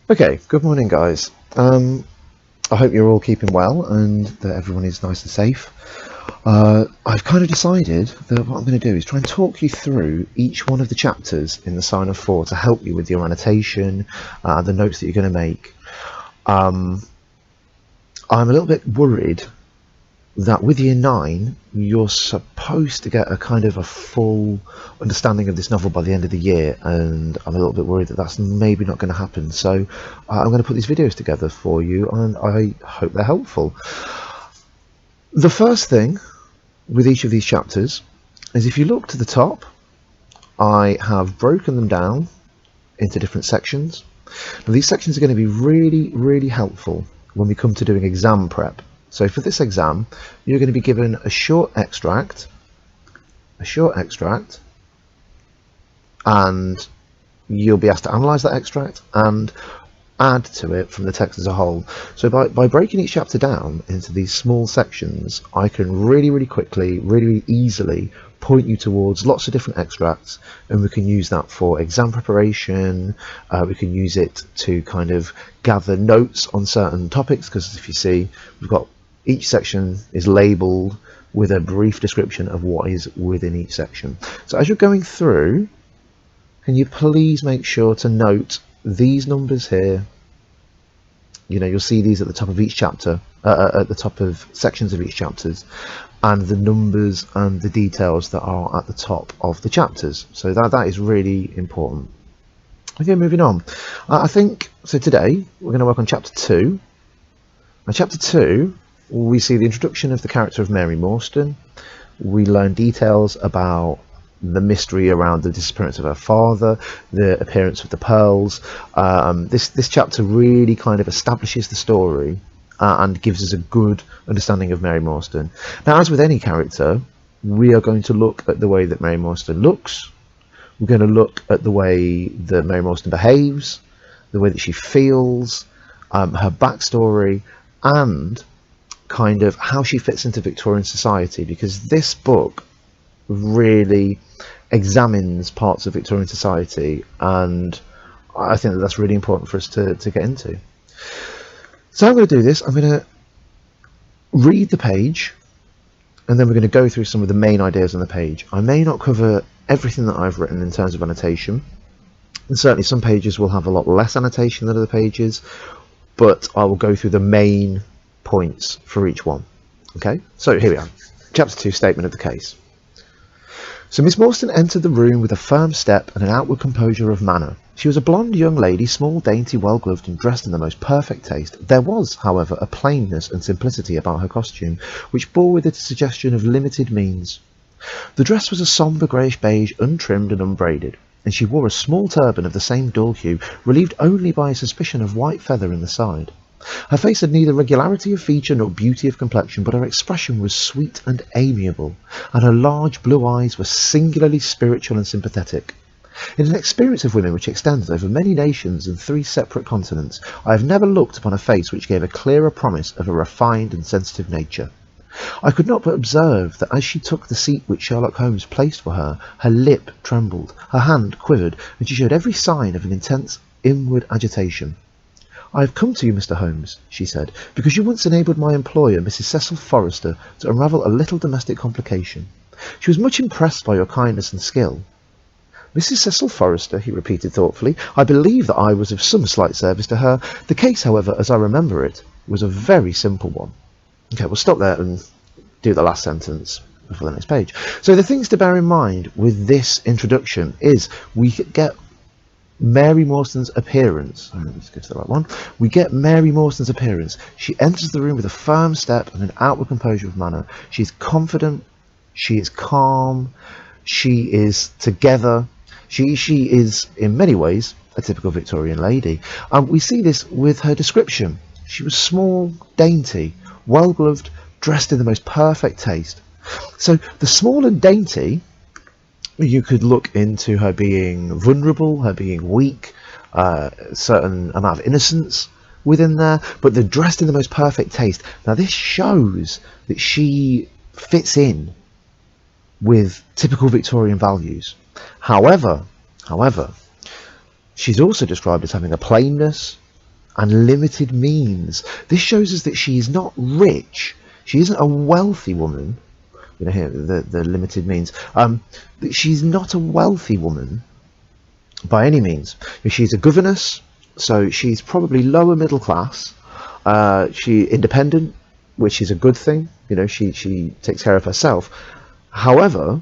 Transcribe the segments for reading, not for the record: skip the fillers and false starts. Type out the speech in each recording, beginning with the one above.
Okay, good morning, guys. I hope you're all keeping well and that everyone is nice and safe. I've kind of decided that what I'm going to do is try and talk you through each one of the chapters in the Sign of Four to help you with your annotation, the notes that you're going to make. I'm a little bit worried that with year 9 you're supposed to get a kind of a full understanding of this novel by the end of the year, and I'm a little bit worried that that's maybe not going to happen. So I'm going to put these videos together for you and I hope they're helpful. The first thing with each of these chapters is, if you look to the top, I have broken them down into different sections. Now these sections are going to be really helpful when we come to doing exam prep. So for this exam, you're going to be given a short extract, and you'll be asked to analyse that extract and add to it from the text as a whole. So by breaking each chapter down into these small sections, I can really quickly, really easily point you towards lots of different extracts, and we can use that for exam preparation. We can use it to kind of gather notes on certain topics, because if you see, we've got each section is labelled with a brief description of what is within each section. So as you're going through, can you please make sure to note these numbers here? You know, you'll see these at the top of each chapter, at the top of sections of each chapters, and the numbers and the details that are at the top of the chapters. So that is really important. Okay, moving on. I think, so today we're going to work on chapter 2. Now chapter 2, we see the introduction of the character of Mary Morstan. We learn details about the mystery around the disappearance of her father, the appearance of the pearls. This chapter really kind of establishes the story and gives us a good understanding of Mary Morstan. Now, as with any character, we are going to look at the way that Mary Morstan looks. We're going to look at the way that Mary Morstan behaves, the way that she feels, her backstory, and kind of how she fits into Victorian society, because this book really examines parts of Victorian society, and I think that that's really important for us to get into. So I'm going to do this. I'm going to read the page, and then we're going to go through some of the main ideas on the page. I may not cover everything that I've written in terms of annotation, and certainly some pages will have a lot less annotation than other pages, but I will go through the main points for each one. Okay, so here we are. Chapter 2, Statement of the Case. So Miss Morstan entered the room with a firm step and an outward composure of manner. She was a blonde young lady, small, dainty, well-gloved, and dressed in the most perfect taste. There was, however, a plainness and simplicity about her costume, which bore with it a suggestion of limited means. The dress was a sombre greyish beige, untrimmed and unbraided, and she wore a small turban of the same dull hue, relieved only by a suspicion of white feather in the side. Her face had neither regularity of feature nor beauty of complexion, but her expression was sweet and amiable, and her large blue eyes were singularly spiritual and sympathetic. In an experience of women which extends over many nations and 3 separate continents, I have never looked upon a face which gave a clearer promise of a refined and sensitive nature. I could not but observe that as she took the seat which Sherlock Holmes placed for her, her lip trembled, her hand quivered, and she showed every sign of an intense inward agitation. "I have come to you, Mr. Holmes," she said, "because you once enabled my employer, Mrs. Cecil Forrester, to unravel a little domestic complication. She was much impressed by your kindness and skill." "Mrs. Cecil Forrester," he repeated thoughtfully. "I believe that I was of some slight service to her. The case, however, as I remember it, was a very simple one." Okay, we'll stop there and do the last sentence before the next page. So the things to bear in mind with this introduction is we get Mary Morstan's appearance. Let's go to the right one. We get Mary Morstan's appearance. She enters the room with a firm step and an outward composure of manner. She is confident. She is calm. She is together. She is, in many ways, a typical Victorian lady. We see this with her description. She was small, dainty, well-gloved, dressed in the most perfect taste. So the small and dainty, you could look into her being vulnerable, her being weak, a certain amount of innocence within there, but they're dressed in the most perfect taste. Now this shows that she fits in with typical Victorian values. However, she's also described as having a plainness, and limited means. This shows us that she is not rich. She isn't a wealthy woman. You know, here, the limited means. She's not a wealthy woman by any means. She's a governess, so she's probably lower middle class. She independent, which is a good thing. You know, she takes care of herself. However,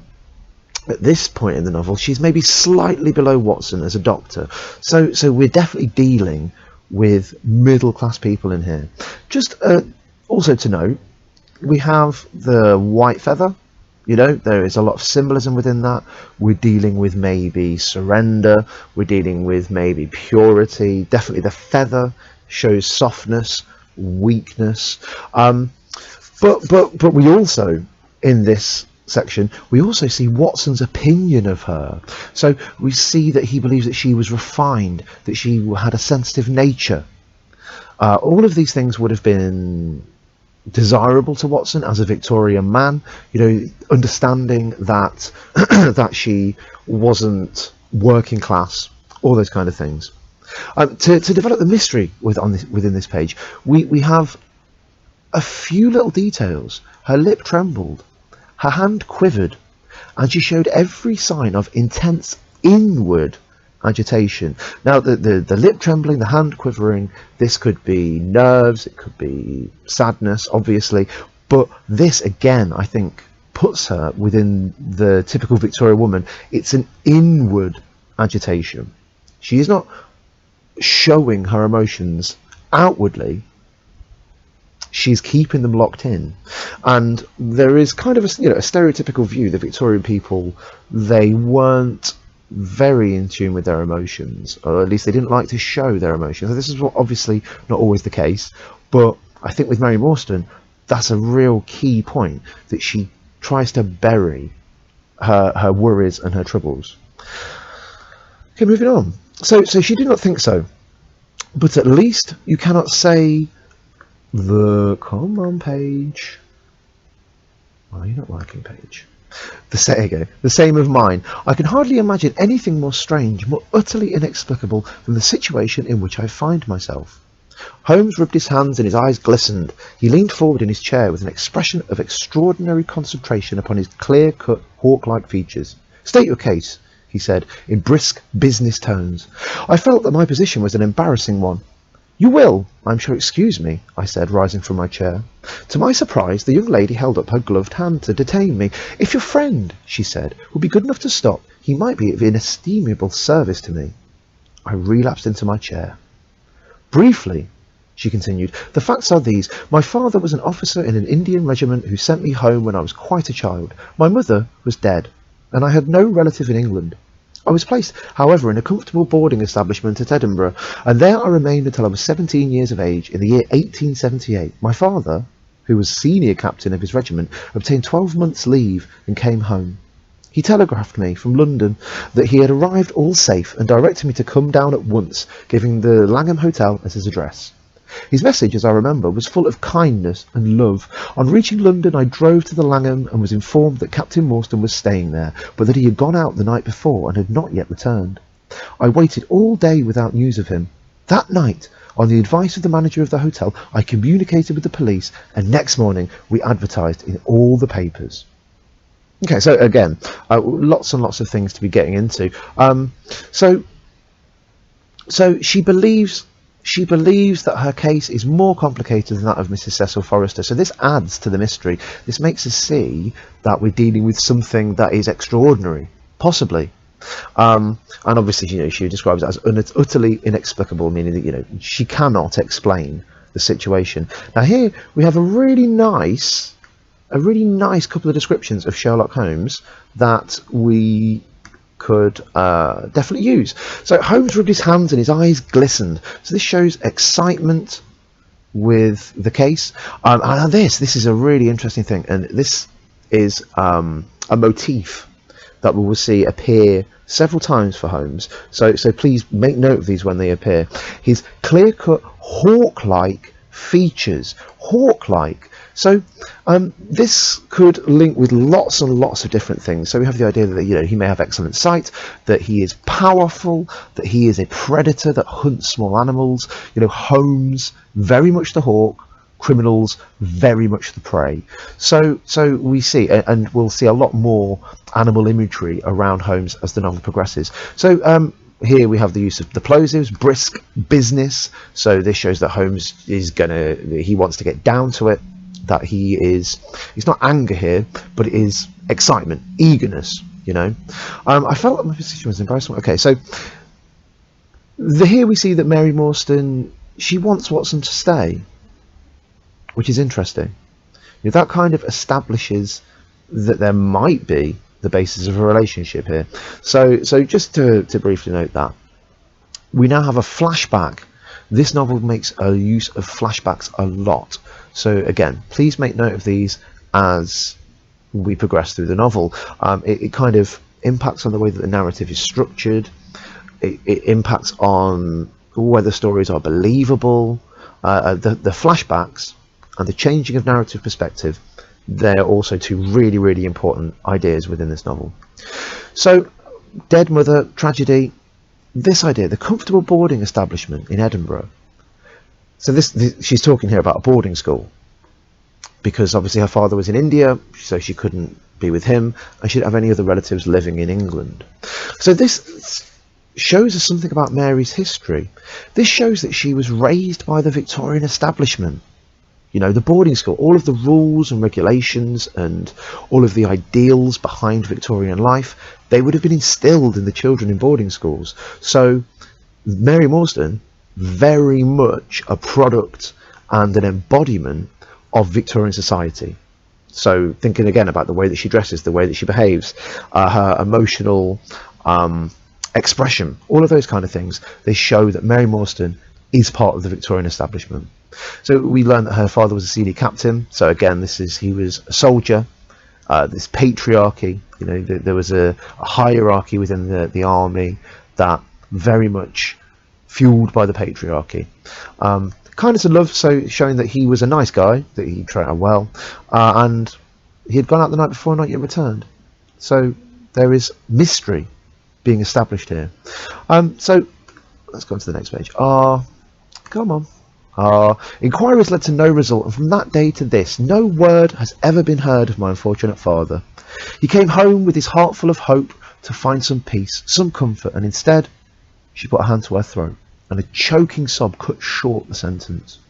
at this point in the novel, she's maybe slightly below Watson as a doctor. So we're definitely dealing with middle class people in here. Just also to note, we have the white feather. You know, there is a lot of symbolism within that. We're dealing with maybe surrender. We're dealing with maybe purity. Definitely the feather shows softness, weakness. But we also, in this section, we also see Watson's opinion of her. So we see that he believes that she was refined, that she had a sensitive nature. All of these things would have been desirable to Watson as a Victorian man, you know, understanding that that she wasn't working class, all those kind of things. To develop the mystery within this page, we have a few little details. Her lip trembled, her hand quivered, and she showed every sign of intense inward agitation. Now, the lip trembling, the hand quivering, this could be nerves, it could be sadness, obviously, but this, again, I think, puts her within the typical Victorian woman. It's an inward agitation. She is not showing her emotions outwardly. She's keeping them locked in. And there is kind of a stereotypical view that Victorian people, they weren't very in tune with their emotions, or at least they didn't like to show their emotions. So this is obviously not always the case, but I think with Mary Morstan, that's a real key point, that she tries to bury her worries and her troubles. Okay, moving on. So she did not think so, but at least you cannot say come on page. Why are you not liking page? The same of mine. I can hardly imagine anything more strange, more utterly inexplicable than the situation in which I find myself. Holmes rubbed his hands and his eyes glistened. He leaned forward in his chair with an expression of extraordinary concentration upon his clear-cut, hawk-like features. State your case, he said, in brisk business tones. I felt that my position was an embarrassing one. You will, I'm sure, excuse me, I said, rising from my chair. To my surprise, the young lady held up her gloved hand to detain me. If your friend, she said, would be good enough to stop, he might be of inestimable service to me. I relapsed into my chair. Briefly, she continued, the facts are these. My father was an officer in an Indian regiment who sent me home when I was quite a child. My mother was dead, and I had no relative in England. I was placed, however, in a comfortable boarding establishment at Edinburgh, and there I remained until I was 17 years of age, in the year 1878. My father, who was senior captain of his regiment, obtained 12 months' leave and came home. He telegraphed me from London that he had arrived all safe and directed me to come down at once, giving the Langham Hotel as his address. His message, as I remember, was full of kindness and love. On reaching London, I drove to the Langham and was informed that Captain Morstan was staying there, but that he had gone out the night before and had not yet returned. I waited all day without news of him. That night, on the advice of the manager of the hotel, I communicated with the police, and next morning we advertised in all the papers. Okay, so again, lots and lots of things to be getting into. So she believes that her case is more complicated than that of Mrs. Cecil Forrester. So this adds to the mystery. This makes us see that we're dealing with something that is extraordinary, possibly. And obviously, she describes it as utterly inexplicable, meaning that, she cannot explain the situation. Now here we have a really nice couple of descriptions of Sherlock Holmes that we could definitely use. So Holmes rubbed his hands and his eyes glistened. So this shows excitement with the case. And this is a really interesting thing, and this is a motif that we will see appear several times for Holmes. So please make note of these when they appear. His clear-cut, hawk-like features, hawk-like. So this could link with lots and lots of different things. So we have the idea that, you know, he may have excellent sight, that he is powerful, that he is a predator that hunts small animals. You know, Holmes, very much the hawk, criminals, very much the prey. So we see, and we'll see a lot more animal imagery around Holmes as the novel progresses. So here we have the use of the plosives, brisk, business. So this shows that Holmes he wants to get down to it, that it's not anger here, but it is excitement, eagerness, you know. I felt that my position was embarrassing. Okay, so here we see that Mary Morstan, she wants Watson to stay, which is interesting. You know, that kind of establishes that there might be the basis of a relationship here. So just to briefly note that, we now have a flashback. This novel makes a use of flashbacks a lot. So again, please make note of these as we progress through the novel. It kind of impacts on the way that the narrative is structured. It impacts on whether stories are believable. The flashbacks and the changing of narrative perspective, they're also two really, really important ideas within this novel. So, dead mother, tragedy, this idea, the comfortable boarding establishment in Edinburgh. So she's talking here about a boarding school, because obviously her father was in India, so she couldn't be with him, and she didn't have any other relatives living in England. So this shows us something about Mary's history. This shows that she was raised by the Victorian establishment. You know, the boarding school, all of the rules and regulations and all of the ideals behind Victorian life, they would have been instilled in the children in boarding schools. So Mary Morstan, very much a product and an embodiment of Victorian society. So thinking again about the way that she dresses, the way that she behaves, her emotional expression, all of those kind of things, they show that Mary Morstan is part of the Victorian establishment. So we learn that her father was a senior captain. So again, he was a soldier. This patriarchy, you know, there was a hierarchy within the army that very much fueled by the patriarchy. Kindness and love, so showing that he was a nice guy, that he treated her well, and he had gone out the night before and not yet returned. So there is mystery being established here. So let's go on to the next page. Come on. Inquiries led to no result, and from that day to this, no word has ever been heard of my unfortunate father. He came home with his heart full of hope to find some peace, some comfort, and instead, she put a hand to her throat, and a choking sob cut short the sentence.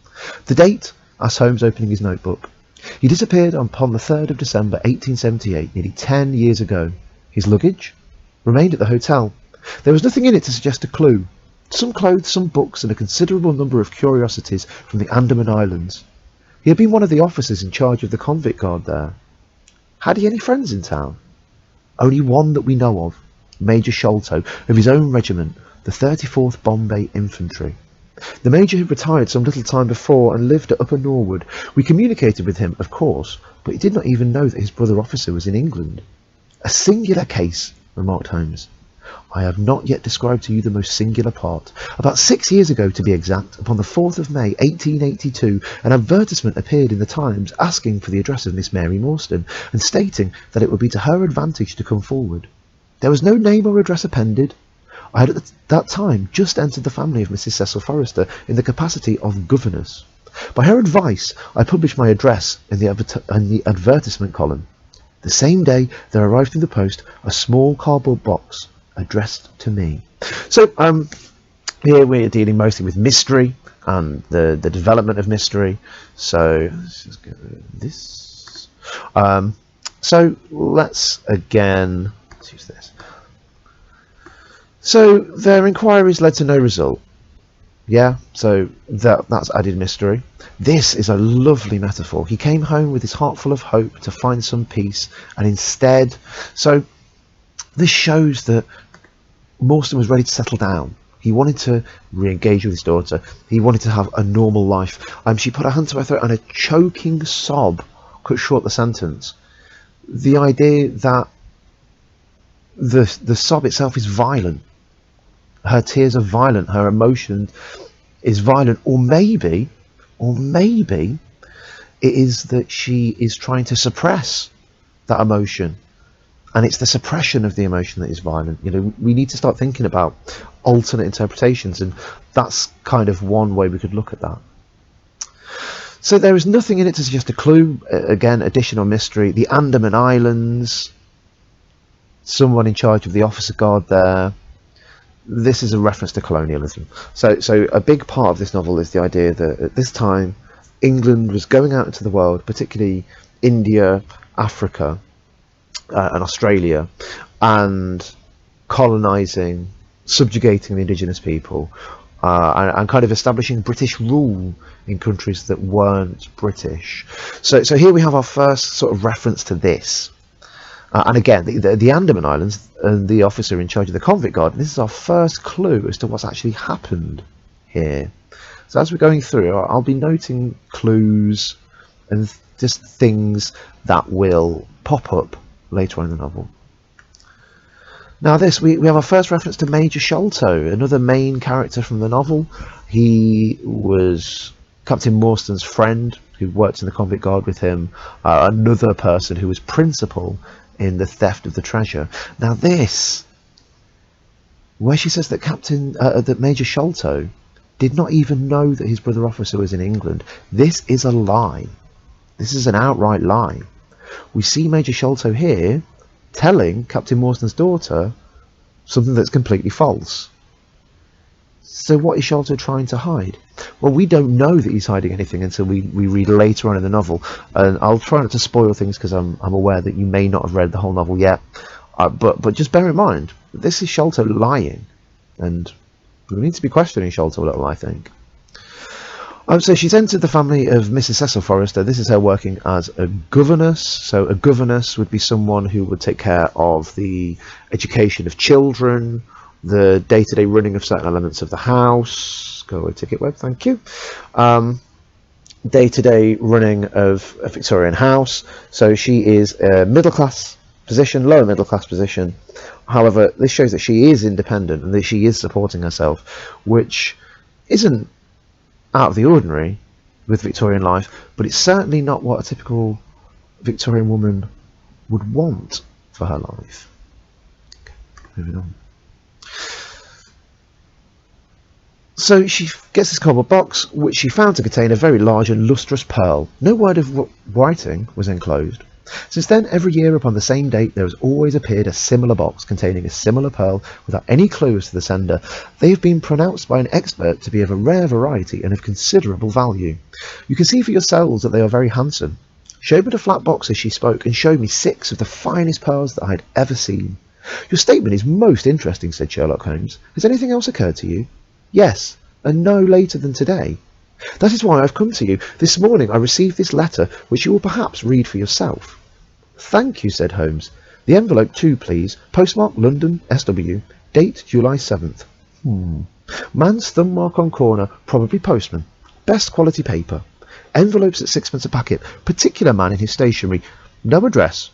The date? Asked Holmes, opening his notebook. He disappeared upon the 3rd of December 1878, nearly 10 years ago. His luggage remained at the hotel. There was nothing in it to suggest a clue. Some clothes, some books, and a considerable number of curiosities from the Andaman Islands. He had been one of the officers in charge of the convict guard there. Had he any friends in town? Only one that we know of, Major Sholto, of his own regiment, the 34th Bombay Infantry. The Major had retired some little time before and lived at Upper Norwood. We communicated with him, of course, but he did not even know that his brother officer was in England. A singular case, remarked Holmes. I have not yet described to you the most singular part. About 6 years ago, to be exact, upon the 4th of May, 1882, an advertisement appeaappeared in the Times asking for the address of Miss Mary Morstan, and stating that it would be to her advantage to come forward. There was no name or address appended. I had at that time just entered the family of Mrs. Cecil Forrester in the capacity of governess. By her advice, I published my address in the advertisement column. The same day there arrived through the post a small cardboard box addressed to me. So here we're dealing mostly with mystery and the development of mystery. So let's just get rid of this. So let's use this. So their inquiries led to no result. Yeah, so that's added mystery. This is a lovely metaphor. He came home with his heart full of hope to find some peace, and instead, so this shows that Morstan was ready to settle down. He wanted to re-engage with his daughter. He wanted to have a normal life. She put her hand to her throat, and a choking sob cut short the sentence. The idea that the sob itself is violent. Her tears are violent. Her emotion is violent. Or maybe Or maybe it is that she is trying to suppress that emotion, and it's the suppression of the emotion that is violent. You know, we need to start thinking about alternate interpretations, and that's kind of one way we could look at that. So there is nothing in it to suggest a clue. Again, additional mystery. The Andaman Islands, someone in charge of the officer guard there. This is a reference to colonialism. So a big part of this novel is the idea that at this time England was going out into the world, particularly India, Africa, and Australia, and colonizing, subjugating the indigenous people, and kind of establishing British rule in countries that weren't British. So here we have our first sort of reference to this. And again, the Andaman Islands and the officer in charge of the convict guard, this is our first clue as to what's actually happened here. So as we're going through, I'll be noting clues and just things that will pop up later on in the novel. Now we have our first reference to Major Sholto, another main character from the novel. He was Captain Morstan's friend who worked in the convict guard with him, another person who was principal in the theft of the treasure. Now this, where she says that that Major Sholto did not even know that his brother officer was in England, this is a lie. This is an outright lie. We see Major Sholto here telling Captain Morstan's daughter something that's completely false. So what is Sholto trying to hide? Well, we don't know that he's hiding anything until we read later on in the novel, and I'll try not to spoil things because I'm aware that you may not have read the whole novel yet, but just bear in mind, this is Sholto lying, and we need to be questioning Sholto a little, I think. So she's entered the family of Mrs. Cecil Forrester. This is her working as a governess. So a governess would be someone who would take care of the education of children, the day-to-day running of certain elements of the house. Go away, Ticket Web, thank you. Day-to-day running of a Victorian house. So she is a middle-class position, lower middle-class position. However, this shows that she is independent and that she is supporting herself, which isn't out of the ordinary with Victorian life, but it's certainly not what a typical Victorian woman would want for her life. Okay, moving on. So she gets this cardboard box, which she found to contain a very large and lustrous pearl. No word of writing was enclosed. Since then, every year upon the same date, there has always appeared a similar box containing a similar pearl without any clues to the sender. They have been pronounced by an expert to be of a rare variety and of considerable value. You can see for yourselves that they are very handsome. She opened a flat box as she spoke and showed me 6 of the finest pearls that I had ever seen. Your statement is most interesting, said Sherlock Holmes. Has anything else occurred to you? Yes, and no later than today. That is why I've come to you. This morning I received this letter, which you will perhaps read for yourself. Thank you, said Holmes. The envelope too, please. Postmark London, SW. Date July 7th. Man's thumb mark on corner, probably postman. Best quality paper. Envelopes at 6pence a packet. Particular man in his stationery. No address.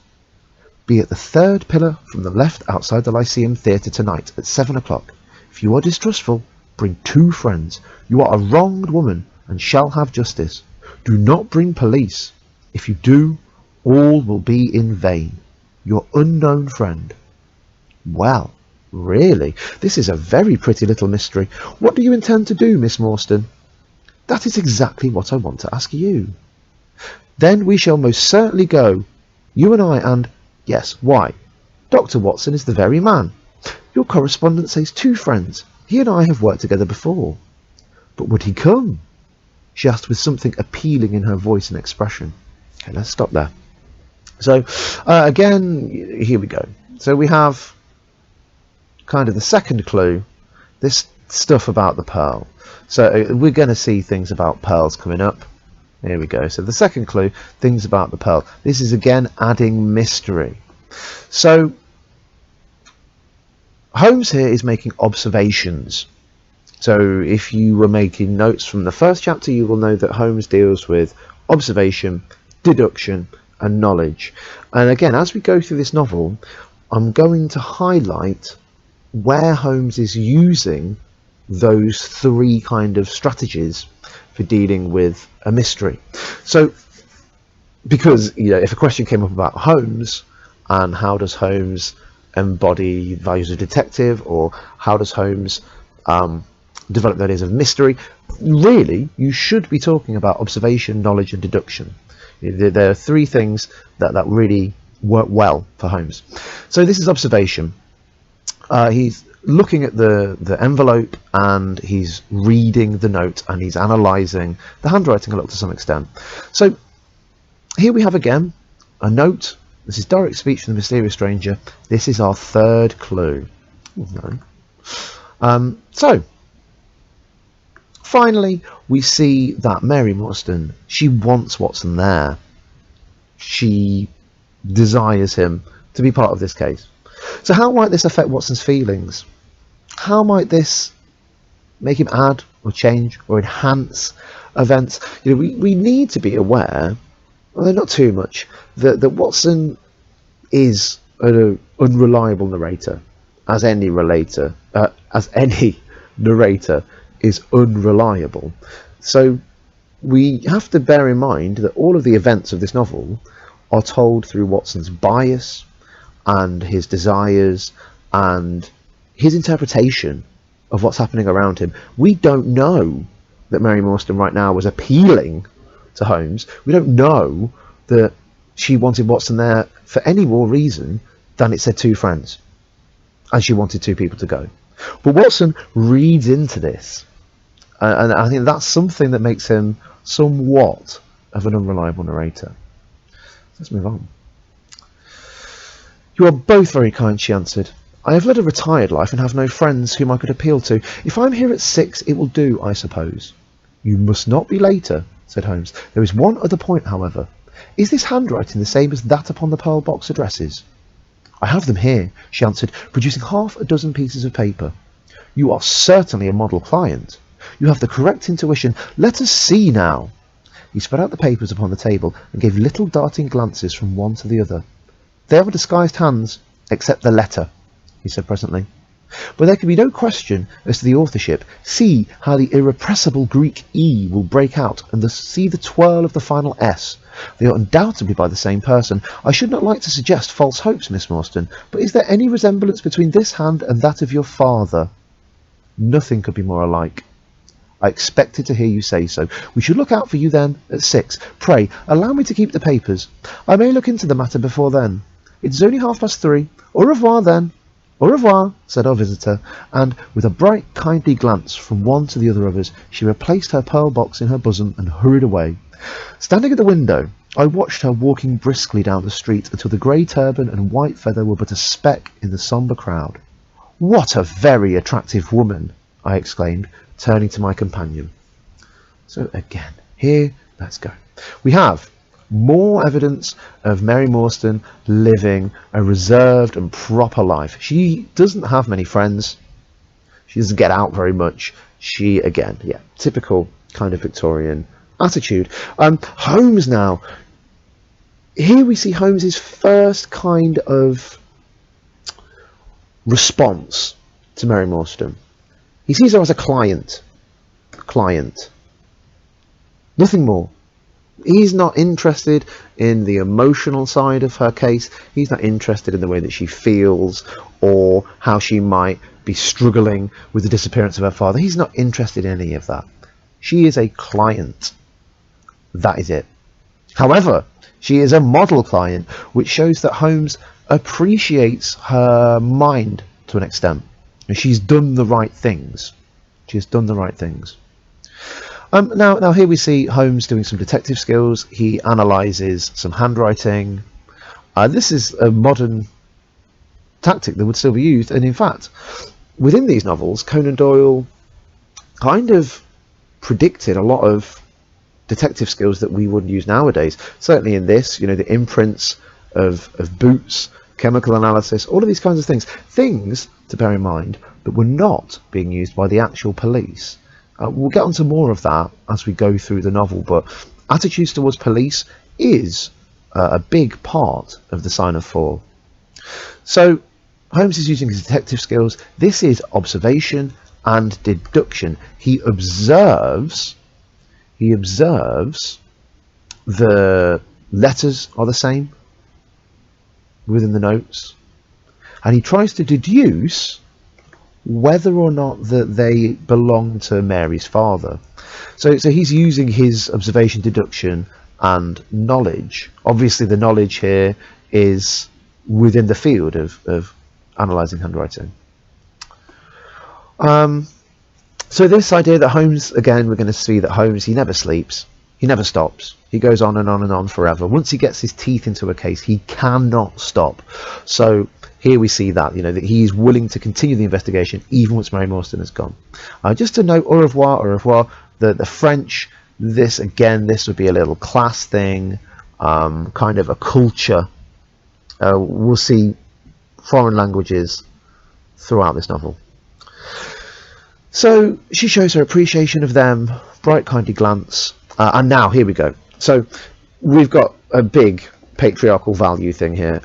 Be at the 3rd pillar from the left outside the Lyceum Theatre tonight at 7 o'clock. If you are distrustful, bring 2 friends. You are a wronged woman and shall have justice. Do not bring police. If you do, all will be in vain. Your unknown friend. Well, really, this is a very pretty little mystery. What do you intend to do, Miss Morstan? That is exactly what I want to ask you. Then we shall most certainly go. You and I and... Yes, why? Dr. Watson is the very man. Your correspondent says 2 friends. He and I have worked together before. But would he come? She asked with something appealing in her voice and expression. Okay, let's stop there. So, again, here we go. So we have kind of the second clue, this stuff about the pearl. So we're going to see things about pearls coming up. Here we go. So the second clue, things about the pearl. This is again adding mystery. So Holmes here is making observations. So if you were making notes from the first chapter, you will know that Holmes deals with observation, deduction, and knowledge. And again, as we go through this novel, I'm going to highlight where Holmes is using those three kind of strategies for dealing with a mystery. So, because if a question came up about Holmes, and how does Holmes embody values of detective, or how does Holmes develop the ideas of mystery, really you should be talking about observation, knowledge and deduction. There are three things that really work well for Holmes. So this is observation. He's looking at the envelope, and he's reading the note, and he's analysing the handwriting a lot to some extent. So here we have again a note. This is direct speech from the mysterious stranger. This is our third clue. So finally we see that Mary Morstan, she wants Watson there. She desires him to be part of this case. So how might this affect Watson's feelings? How might this make him add or change or enhance events? We need to be aware, although not too much, that Watson is an unreliable narrator, as any narrator is unreliable. So we have to bear in mind that all of the events of this novel are told through Watson's bias and his desires and his interpretation of what's happening around him. We don't know that Mary Morstan right now was appealing to Holmes. We don't know that she wanted Watson there for any more reason than it said two friends, and she wanted two people to go. But Watson reads into this, and I think that's something that makes him somewhat of an unreliable narrator. Let's move on. "You are both very kind," she answered. "I have led a retired life and have no friends whom I could appeal to. If I am here at 6, it will do, I suppose." "You must not be later," said Holmes. "There is one other point, however. Is this handwriting the same as that upon the pearl box addresses?" "I have them here," she answered, producing half a dozen pieces of paper. "You are certainly a model client. You have the correct intuition. Let us see now." He spread out the papers upon the table and gave little darting glances from one to the other. "They are disguised hands, except the letter," he said presently. "But there can be no question as to the authorship. See how the irrepressible Greek E will break out, and see the twirl of the final S. They are undoubtedly by the same person. I should not like to suggest false hopes, Miss Morstan, but is there any resemblance between this hand and that of your father?" "Nothing could be more alike." "I expected to hear you say so. We should look out for you then at 6. Pray, allow me to keep the papers. I may look into the matter before then. It is only 3:30. Au revoir, then." "Au revoir," said our visitor, and with a bright, kindly glance from one to the other of us, she replaced her pearl box in her bosom and hurried away. Standing at the window, I watched her walking briskly down the street until the grey turban and white feather were but a speck in the sombre crowd. "What a very attractive woman!" I exclaimed, turning to my companion. So again, here, let's go. We have more evidence of Mary Morstan living a reserved and proper life. She doesn't have many friends. She doesn't get out very much. She, again, typical kind of Victorian attitude. Holmes now. Here we see Holmes's first kind of response to Mary Morstan. He sees her as a client. Nothing more. He's not interested in the emotional side of her case. He's not interested in the way that she feels or how she might be struggling with the disappearance of her father. He's not interested in any of that. She is a client. That is it. However, she is a model client, which shows that Holmes appreciates her mind to an extent. And she's done the right things. She has done the right things. Now here we see Holmes doing some detective skills. He analyses some handwriting. This is a modern tactic that would still be used, and in fact, within these novels, Conan Doyle kind of predicted a lot of detective skills that we wouldn't use nowadays. Certainly in this, the imprints of boots, chemical analysis, all of these kinds of things to bear in mind that were not being used by the actual police. We'll get onto more of that as we go through the novel, but attitudes towards police is a big part of the Sign of Four. So Holmes is using his detective skills. This is observation and deduction. He observes the letters are the same within the notes, and he tries to deduce whether or not that they belong to Mary's father. So he's using his observation, deduction, and knowledge. Obviously, the knowledge here is within the field of analysing handwriting. So this idea that Holmes, again, we're going to see that Holmes, he never sleeps, he never stops. He goes on and on and on forever. Once he gets his teeth into a case, he cannot stop. So here we see that, you know, that he is willing to continue the investigation even once Mary Morstan has gone. Just to note, au revoir, the French, this would be a little class thing, kind of a culture. We'll see foreign languages throughout this novel. So she shows her appreciation of them, bright, kindly glance, and now here we go. So we've got a big patriarchal value thing here,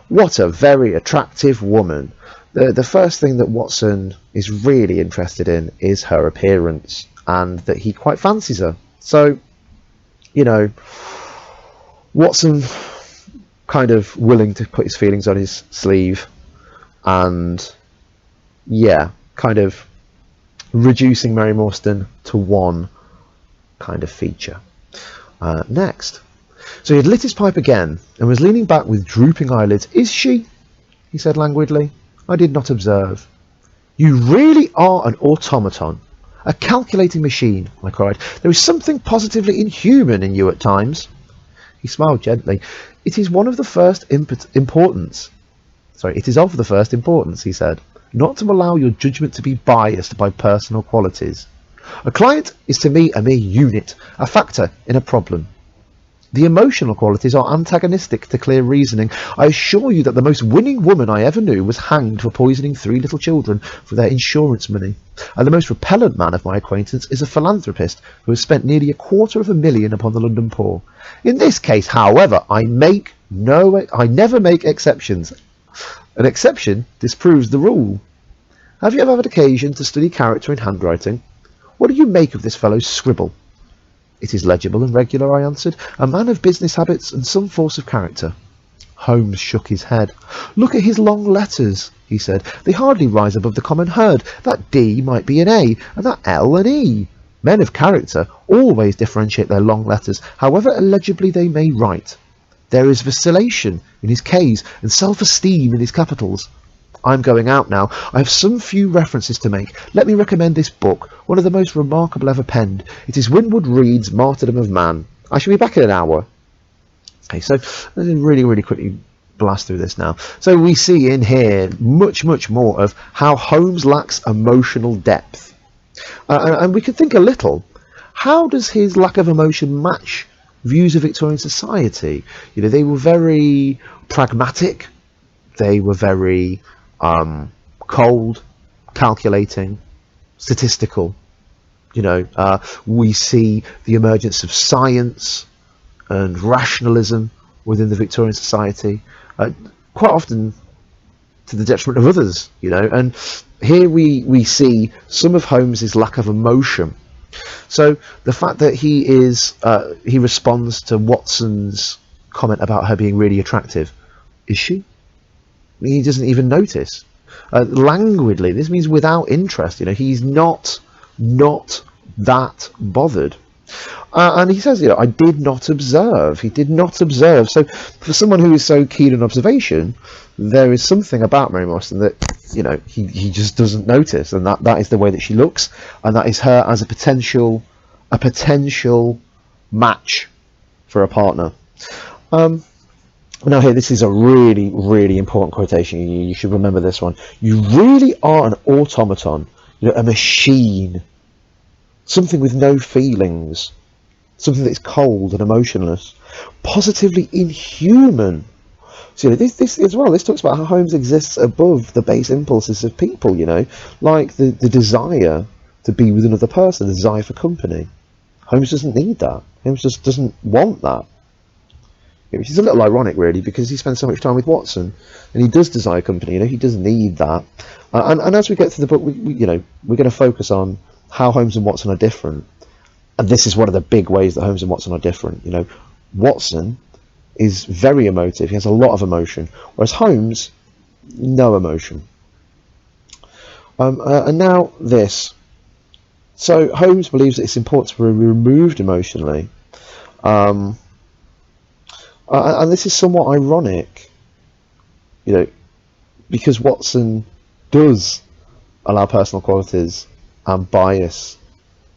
What a very attractive woman. The first thing that Watson is really interested in is her appearance, and that he quite fancies her. So, you know, Watson kind of willing to put his feelings on his sleeve, and yeah, kind of reducing Mary Morstan to one kind of feature. Next. So he had lit his pipe again and was leaning back with drooping eyelids. Is she? He said languidly. I did not observe. You really are an automaton, a calculating machine, I cried. There is something positively inhuman in you at times. He smiled gently. It is of the first importance, he said, not to allow your judgment to be biased by personal qualities. A client is to me a mere unit, a factor in a problem. The emotional qualities are antagonistic to clear reasoning. I assure you that the most winning woman I ever knew was hanged for poisoning 3 little children for their insurance money. And the most repellent man of my acquaintance is a philanthropist who has spent nearly $250,000 upon the London poor. In this case, however, I never make exceptions. An exception disproves the rule. Have you ever had occasion to study character in handwriting? What do you make of this fellow's scribble? It is legible and regular, I answered. A man of business habits and some force of character. Holmes shook his head. Look at his long letters, he said. They hardly rise above the common herd. That D might be an A, and that L an E. Men of character always differentiate their long letters, however illegibly they may write. There is vacillation in his K's and self-esteem in his capitals. I'm going out now. I have some few references to make. Let me recommend this book, one of the most remarkable ever penned. It is Winwood Reade's Martyrdom of Man. I shall be back in an hour. Okay, so let's really quickly blast through this now. So we see in here much more of how Holmes lacks emotional depth. And we can think a little, how does his lack of emotion match views of Victorian society? You know, they were very pragmatic. They were very cold, calculating, statistical. You know, we see the emergence of science and rationalism within the Victorian society, quite often to the detriment of others, you know. And here we see some of Holmes's lack of emotion. So the fact that he responds to Watson's comment about her being really attractive. Is she? He doesn't even notice. Languidly, this means without interest. You know, he's not that bothered. And he says, you know, I did not observe. He did not observe. So for someone who is so keen on observation, there is something about Mary Morstan that, you know, he just doesn't notice, and that is the way that she looks, and that is her as a potential match for a partner. Now here, this is a really important quotation. You should remember this one. You really are an automaton, you know, a machine, something with no feelings, something that's cold and emotionless, positively inhuman. So, you know, this as well, this talks about how Holmes exists above the base impulses of people, you know, like the desire to be with another person, the desire for company. Holmes doesn't need that. Holmes just doesn't want that. which is a little ironic, really, because he spends so much time with Watson, and he does desire company. He does need that. And as we get through the book, we're going to focus on how Holmes and Watson are different, and this is one of the big ways that Holmes and Watson are different. Watson is very emotive; he has a lot of emotion, whereas Holmes, no emotion. And now this. So Holmes believes that it's important to be removed emotionally. And this is somewhat ironic, because Watson does allow personal qualities and bias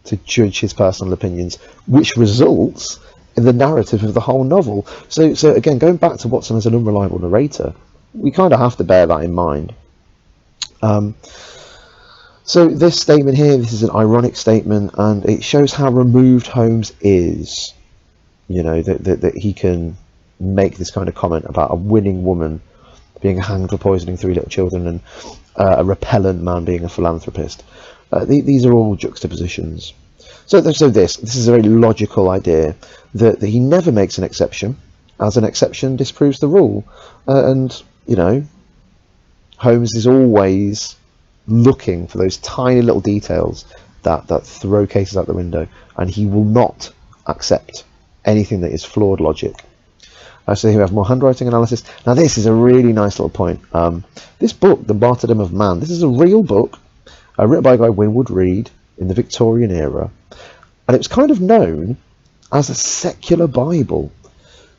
to judge his personal opinions, which results in the narrative of the whole novel. So again, going back to Watson as an unreliable narrator, we kind of have to bear that in mind. So this statement here, this is an ironic statement, and it shows how removed Holmes is. That he can make this kind of comment about a winning woman being hanged for poisoning 3 little children, and a repellent man being a philanthropist. These are all juxtapositions. So this is a very logical idea that he never makes an exception, as an exception disproves the rule. And Holmes is always looking for those tiny little details that throw cases out the window, and he will not accept anything that is flawed logic. So here we have more handwriting analysis. Now this is a really nice little point. This book, The Martyrdom of Man, this is a real book written by a guy, Winwood Reade, in the Victorian era, and it was kind of known as a secular Bible.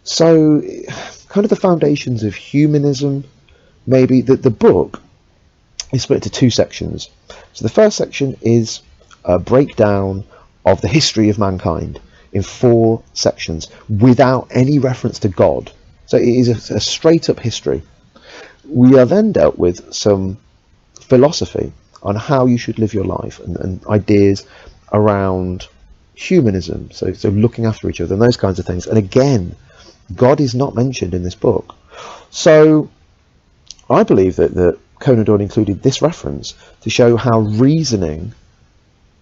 So kind of the foundations of humanism, maybe. The book is split into 2 sections. So the first section is a breakdown of the history of mankind in 4 sections without any reference to God. So it is a straight up history. We are then dealt with some philosophy on how you should live your life, and ideas around humanism, so looking after each other and those kinds of things. And again, God is not mentioned in this book. So I believe that Conan Doyle included this reference to show how reasoning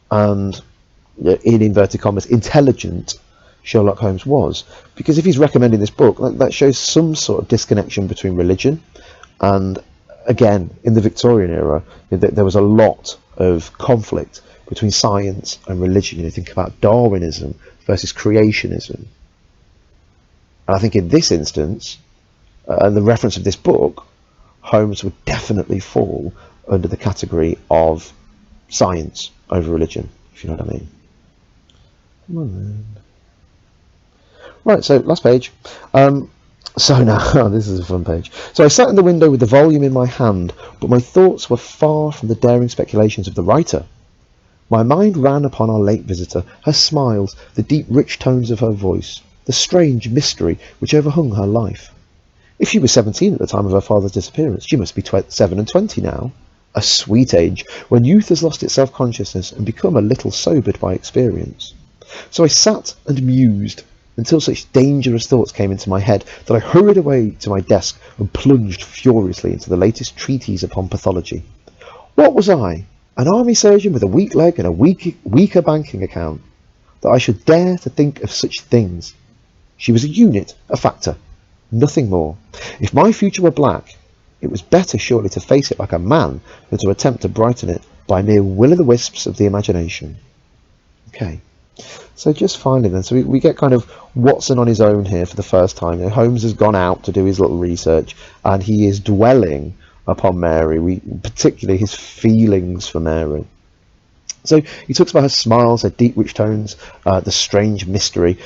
and, in inverted commas, intelligent Sherlock Holmes was. Because if he's recommending this book, that shows some sort of disconnection between religion and, again, in the Victorian era, there was a lot of conflict between science and religion. Think about Darwinism versus creationism. And I think in this instance, and the reference of this book, Holmes would definitely fall under the category of science over religion, if you know what I mean. Come on then. Right, so last page. So now, this is a fun page. So I sat in the window with the volume in my hand, but my thoughts were far from the daring speculations of the writer. My mind ran upon our late visitor, her smiles, the deep rich tones of her voice, the strange mystery which overhung her life. If she was 17 at the time of her father's disappearance, she must be 27 now. A sweet age, when youth has lost its self-consciousness and become a little sobered by experience. So I sat and mused, until such dangerous thoughts came into my head that I hurried away to my desk and plunged furiously into the latest treatise upon pathology. What was I, an army surgeon with a weak leg and a weaker banking account, that I should dare to think of such things? She was a unit, a factor, nothing more. If my future were black, it was better surely to face it like a man than to attempt to brighten it by mere will-o'-the-wisps of the imagination. Okay. So just finally then, so we get kind of Watson on his own here for the first time. Holmes has gone out to do his little research, and he is dwelling upon Mary, particularly his feelings for Mary. So he talks about her smiles, her deep rich tones, the strange mystery.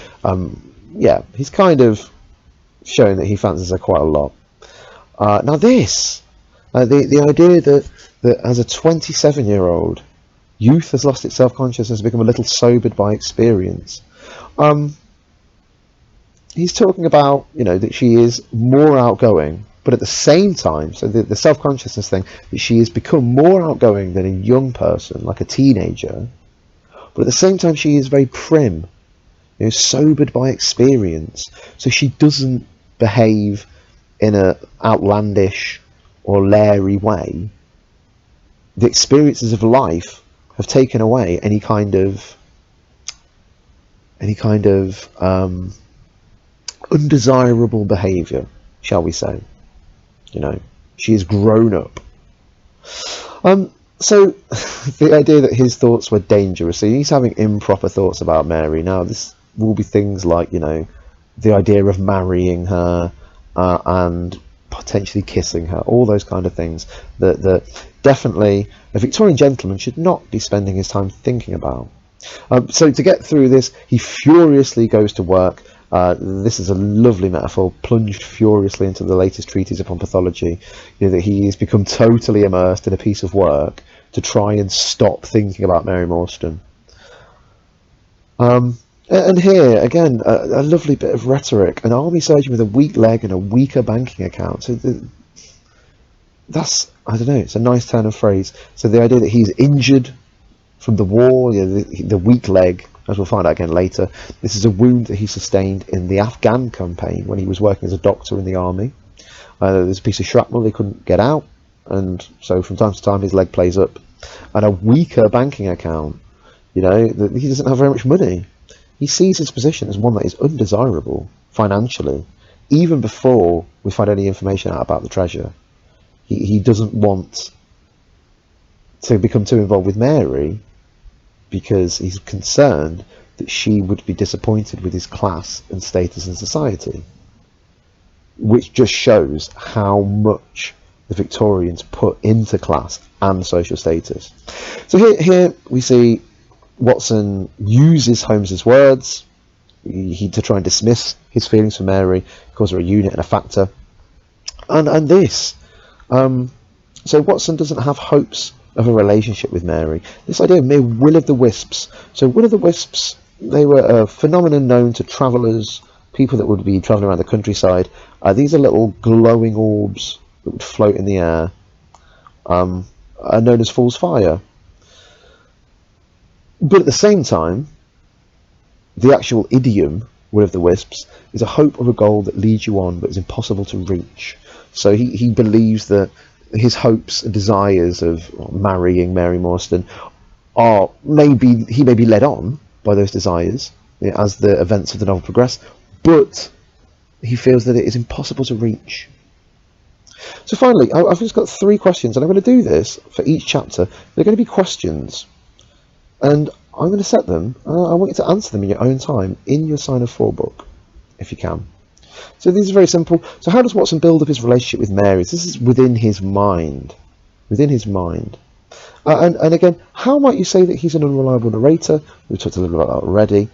Yeah, he's kind of showing that he fancies her quite a lot. Now this, the idea that as a 27-year-old, youth has lost its self-consciousness, become a little sobered by experience. He's talking about, that she is more outgoing, but at the same time, so the self-consciousness thing, that she has become more outgoing than a young person, like a teenager, but at the same time she is very prim, sobered by experience, so she doesn't behave in a outlandish or leery way. The experiences of life have taken away any kind of undesirable behaviour, shall we say. You know, she is grown up. So the idea that his thoughts were dangerous, so he's having improper thoughts about Mary. Now this will be things like, you know, the idea of marrying her and potentially kissing her, all those kind of things that definitely a Victorian gentleman should not be spending his time thinking about. So to get through this, he furiously goes to work. This is a lovely metaphor, plunged furiously into the latest treatise upon pathology, you know, that he has become totally immersed in a piece of work to try and stop thinking about Mary Morstan. And here, again, a lovely bit of rhetoric, an army surgeon with a weak leg and a weaker banking account. So that's, I don't know, it's a nice turn of phrase. So the idea that he's injured from the war, you know, the weak leg, as we'll find out again later, this is a wound that he sustained in the Afghan campaign when he was working as a doctor in the army. There's a piece of shrapnel they couldn't get out, and so from time to time his leg plays up. And a weaker banking account, you know, that he doesn't have very much money. He sees his position as one that is undesirable financially, even before we find any information out about the treasure. He doesn't want to become too involved with Mary because he's concerned that she would be disappointed with his class and status in society, which just shows how much the Victorians put into class and social status. So here we see Watson uses Holmes's words to try and dismiss his feelings for Mary, calls her a unit and a factor, and this. So Watson doesn't have hopes of a relationship with Mary. This idea of mere will-o'-the-wisps. So will-o'-the-wisps, they were a phenomenon known to travellers, people that would be travelling around the countryside. These are little glowing orbs that would float in the air, are known as fool's fire. But at the same time, the actual idiom, will-o'-the-wisps, is a hope of a goal that leads you on but is impossible to reach. So he believes that his hopes and desires of marrying Mary Morstan he may be led on by those desires, you know, as the events of the novel progress, but he feels that it is impossible to reach. So finally, I've just got 3 questions, and I'm going to do this for each chapter. They're going to be questions, and I'm going to set them. I want you to answer them in your own time in your Sign of 4 book, if you can. So these are very simple. So how does Watson build up his relationship with Mary? This is within his mind. Within his mind. And again, how might you say that he's an unreliable narrator? We talked a little bit about that already.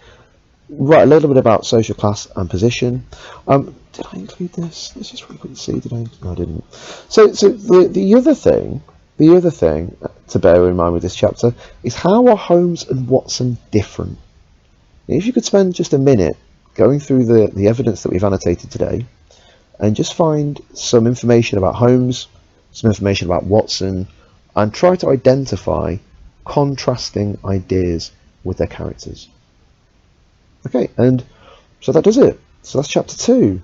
Right, a little bit about social class and position. Did I include this? Let's just really quickly see. Did I? No, I didn't. So the other thing to bear in mind with this chapter is how are Holmes and Watson different? If you could spend just a minute going through the evidence that we've annotated today and just find some information about Holmes, some information about Watson, and try to identify contrasting ideas with their characters. Okay, and so that does it. So that's chapter 2.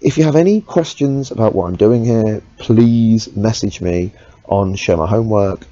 If you have any questions about what I'm doing here, please message me on Show My Homework.